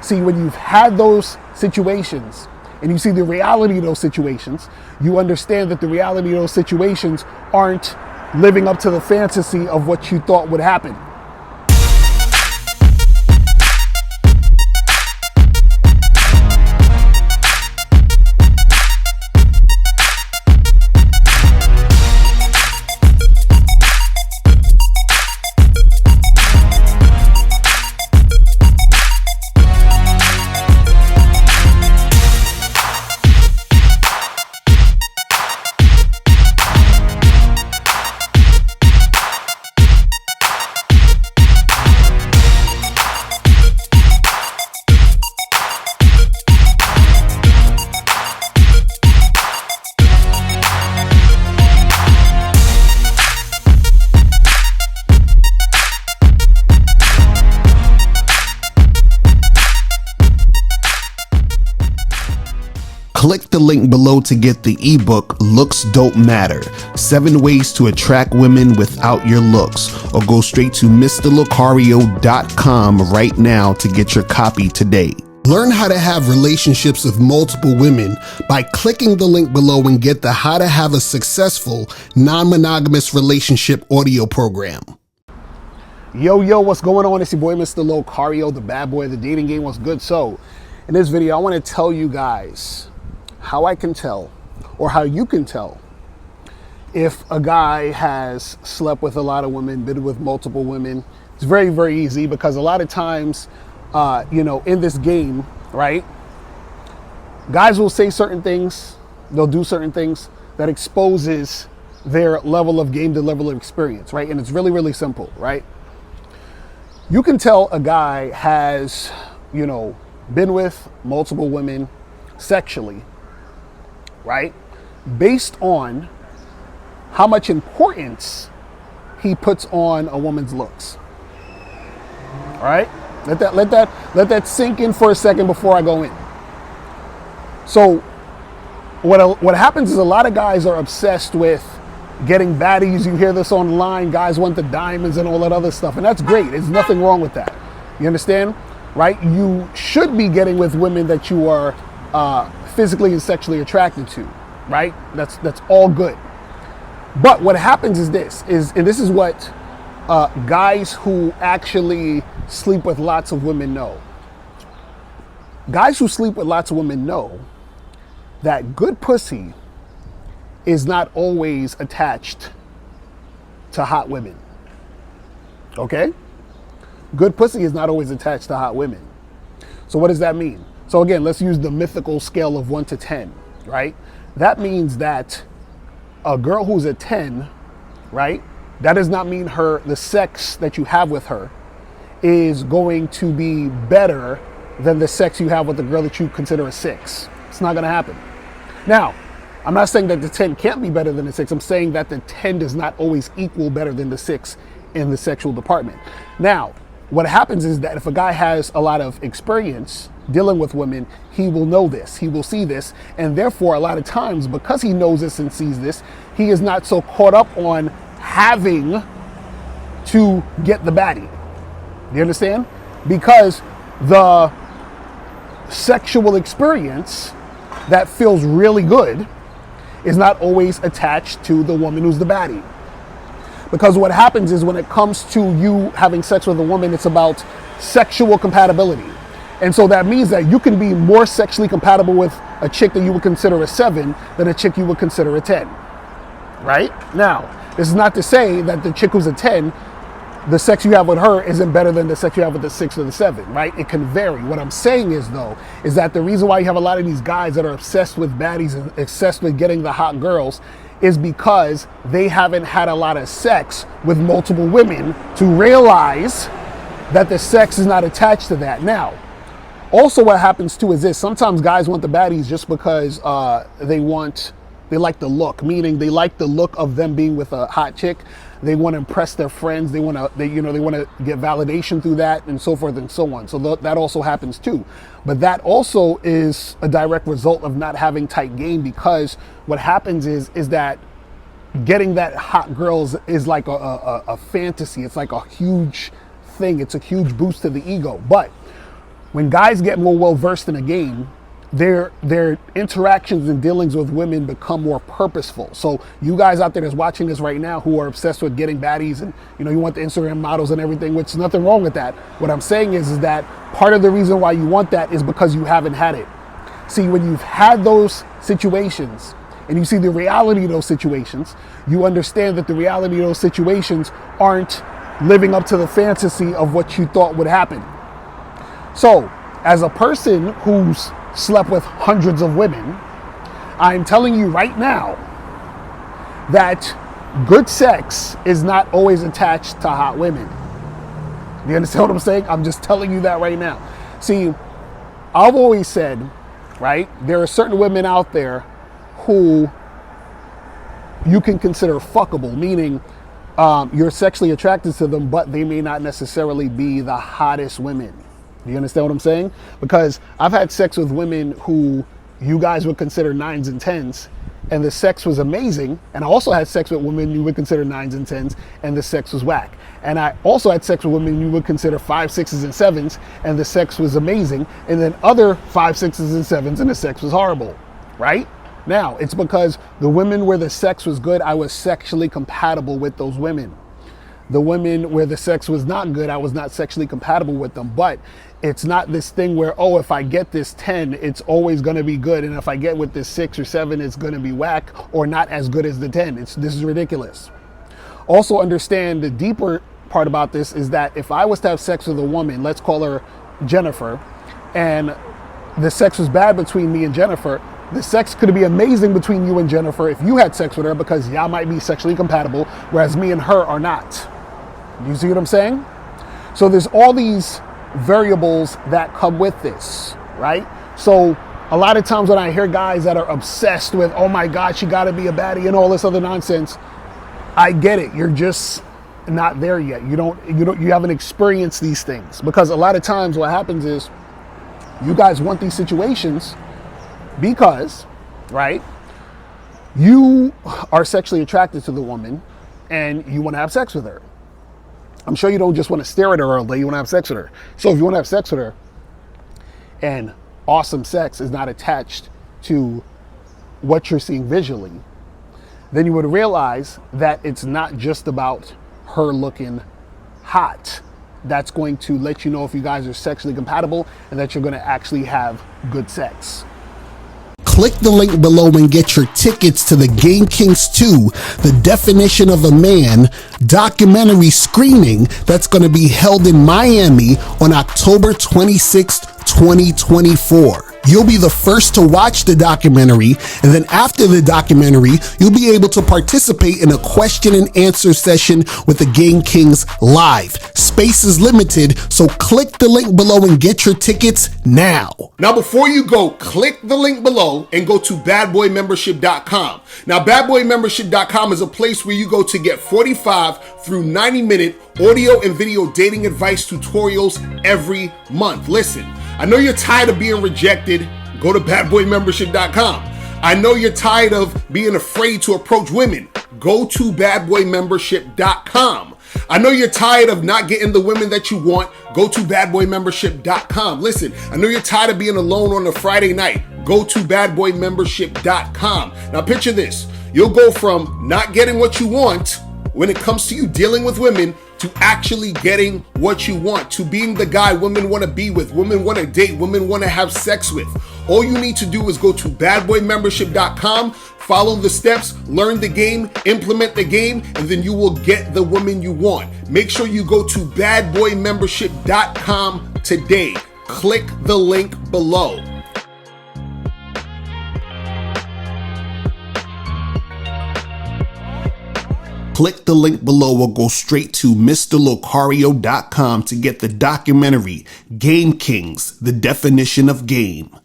See, when you've had those situations and you see the reality of those situations, you understand that the reality of those situations aren't living up to the fantasy of what you thought would happen. Click the link below to get the ebook Looks Don't Matter, 7 Ways to Attract Women Without Your Looks, or go straight to mr.locario.com right now to get your copy today. Learn how to have relationships with multiple women by clicking the link below and get the How to Have a Successful Non-Monogamous Relationship audio program. Yo, what's going on? It's your boy, Mr. Locario, the bad boy of the dating game. What's good? So, in this video, I want to tell you guys how I can tell, or how you can tell, if a guy has slept with a lot of women, been with multiple women. It's very, very easy, because a lot of times, in this game, right, guys will say certain things, they'll do certain things that exposes their level of game, the level of experience, right? And it's really, really simple, right? You can tell a guy has, been with multiple women sexually, right, based on how much importance he puts on a woman's looks. All right, let that sink in for a second before I go in. So what happens is a lot of guys are obsessed with getting baddies. You hear this online, guys want the diamonds and all that other stuff, and that's great. There's nothing wrong with that. You understand, right? You should be getting with women that you are physically and sexually attracted to, right? That's all good. But what happens is and this is what guys who actually sleep with lots of women know. Guys who sleep with lots of women know that good pussy is not always attached to hot women. Okay? Good pussy is not always attached to hot women. So what does that mean? So again, let's use the mythical scale of 1 to 10, right? That means that a girl who's a 10, right, that does not mean the sex that you have with her is going to be better than the sex you have with the girl that you consider a 6. It's not going to happen. Now, I'm not saying that the 10 can't be better than the 6. I'm saying that the 10 does not always equal better than the 6 in the sexual department. Now, what happens is that if a guy has a lot of experience dealing with women, he will know this, he will see this, and therefore a lot of times, because he knows this and sees this, he is not so caught up on having to get the baddie. Do you understand? Because the sexual experience that feels really good is not always attached to the woman who's the baddie. Because what happens is when it comes to you having sex with a woman, it's about sexual compatibility. And so that means that you can be more sexually compatible with a chick that you would consider a 7 than a chick you would consider a 10. Right? Now, this is not to say that the chick who's a 10, the sex you have with her isn't better than the sex you have with the 6 or the 7, right? It can vary. What I'm saying is, though, is that the reason why you have a lot of these guys that are obsessed with baddies and obsessed with getting the hot girls is because they haven't had a lot of sex with multiple women to realize that the sex is not attached to that. Now, also what happens too is this: sometimes guys want the baddies just because they like the look, meaning they like the look of them being with a hot chick. They want to impress their friends. They want to get validation through that, and so forth and so on. So that also happens too. But that also is a direct result of not having tight game, because what happens is that getting that hot girls is like a fantasy. It's like a huge thing. It's a huge boost to the ego. But when guys get more well versed in a game, their interactions and dealings with women become more purposeful. So you guys out there that's watching this right now who are obsessed with getting baddies and you want the Instagram models and everything, which is nothing wrong with that. What I'm saying is that part of the reason why you want that is because you haven't had it. See, when you've had those situations and you see the reality of those situations, you understand that the reality of those situations aren't living up to the fantasy of what you thought would happen. So, as a person who's slept with hundreds of women, I'm telling you right now that good sex is not always attached to hot women. You understand what I'm saying? I'm just telling you that right now. See, I've always said, right, there are certain women out there who you can consider fuckable, meaning you're sexually attracted to them, but they may not necessarily be the hottest women. You understand what I'm saying? Because I've had sex with women who you guys would consider 9s and 10s, and the sex was amazing. And I also had sex with women you would consider 9s and 10s, and the sex was whack. And I also had sex with women you would consider 5s, 6s, and 7s, and the sex was amazing. And then other 5s, 6s, and 7s, and the sex was horrible, right? Now, it's because the women where the sex was good, I was sexually compatible with those women. The women where the sex was not good, I was not sexually compatible with them. But it's not this thing where, oh, if I get this 10, it's always going to be good. And if I get with this 6 or 7, it's going to be whack or not as good as the 10. This is ridiculous. Also understand the deeper part about this is that if I was to have sex with a woman, let's call her Jennifer, and the sex was bad between me and Jennifer, the sex could be amazing between you and Jennifer if you had sex with her because y'all might be sexually compatible, whereas me and her are not. You see what I'm saying? So there's all these variables that come with this, right? So a lot of times when I hear guys that are obsessed with, oh my God, she gotta be a baddie and all this other nonsense, I get it. You're just not there yet. You haven't experienced these things, because a lot of times what happens is you guys want these situations because, right, you are sexually attracted to the woman and you want to have sex with her. I'm sure you don't just want to stare at her all day, you want to have sex with her. So if you want to have sex with her and awesome sex is not attached to what you're seeing visually, then you would realize that it's not just about her looking hot. That's going to let you know if you guys are sexually compatible and that you're going to actually have good sex. Click the link below and get your tickets to the Game Kings 2, The Definition of a Man documentary screening that's going to be held in Miami on October 26th, 2024. You'll be the first to watch the documentary, and then after the documentary, you'll be able to participate in a question and answer session with the Game Kings live. Space is limited, so click the link below and get your tickets now. Now, before you go, click the link below and go to badboymembership.com. Now, badboymembership.com is a place where you go to get 45 through 90-minute audio and video dating advice tutorials every month. Listen, I know you're tired of being rejected. Go to badboymembership.com. I know you're tired of being afraid to approach women. Go to badboymembership.com. I know you're tired of not getting the women that you want. Go to badboymembership.com. Listen, I know you're tired of being alone on a Friday night. Go to badboymembership.com. Now picture this. You'll go from not getting what you want when it comes to you dealing with women to actually getting what you want, to being the guy women want to be with, women want to date, women want to have sex with. All you need to do is go to badboymembership.com, follow the steps, learn the game, implement the game, and then you will get the woman you want. Make sure you go to badboymembership.com today. Click the link below. Click the link below or go straight to mr.locario.com to get the documentary Game Kings, The Definition of Game.